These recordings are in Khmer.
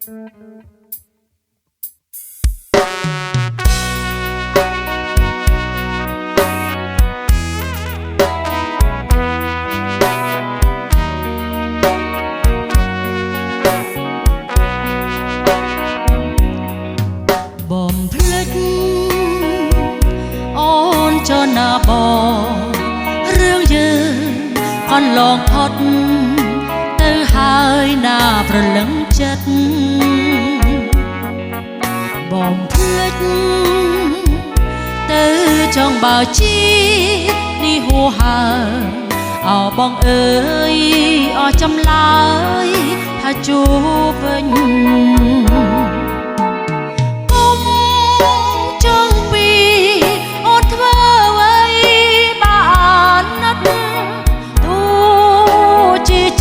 បំភ្លេចអូនចណាបរឿងយើងកន្លងផុតទៅហើយណាប្រលឹងចិត្តបំភ្លេចទៅចង់បើជីនេះហួហើអោបងអើយអោចំឡើយថាជួបវិញ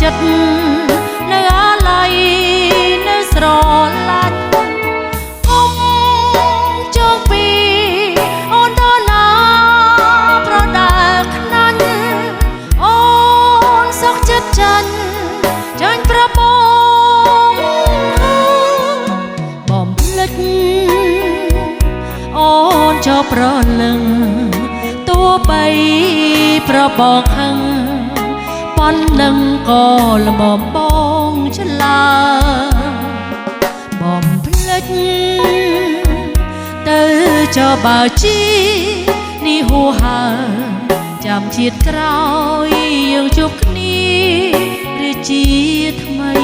ចិត្តនៅអាឡ័យនៅស្រឡាញ់អ៊ំចង់ពីអូនដល់ណាប្រដាខ្នាញ់អូនសុខចិត្តចាញ់ប្របងបំភ្លេចអូនចោលប្រលឹងទោះបីប្របងហឹងប៉ុននឹងក៏ល្មមបងឆ្លើបំភ្លេចទៅចោលបើជីនេះហួហើចាំជាតិក្រោយយើងជួបគ្នាឬជាថ្មី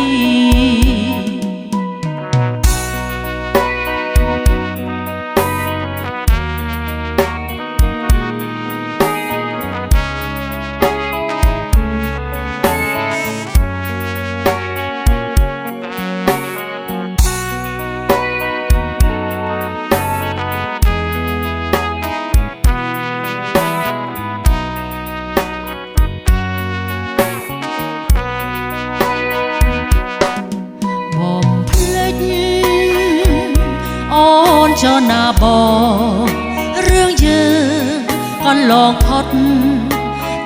ចណាបរឿងយើងកន្លងផុត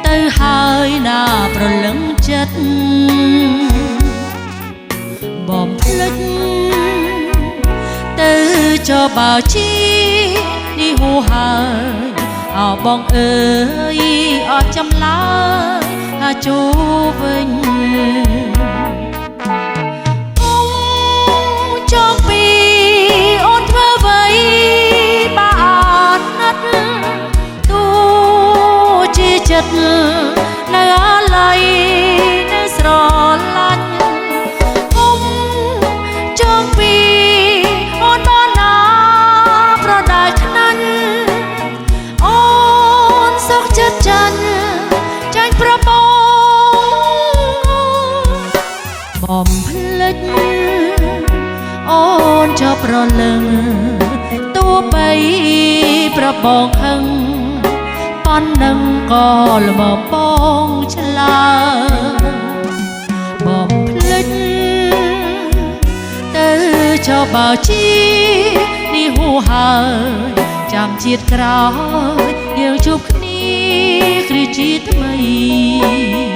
ទៅហើយណាប្រលឹងចិត្តបំភ្លេចទៅចោលបើជីនេះហួហើយអោបងអើយអត់ចំឡើយថាជួបវិញចិត្តនៅអាឡ័យនៅស្រឡាញ់អ៊ំចង់ពីអូនដល់ណាប្រដាខ្នាញ់អូនសុខចិត្តចាញ់ប្របងបំភ្លេចអូនចោលប្រលឹងទោះបីប្របងហឹងប៉ុននឹងក៏ល្មមបងឆ្លើបំភ្លេចទៅចោលបើជីនេះហួហើយចាំជាតិក្រោយយើងជួបគ្នាគ្រាជាថ្មី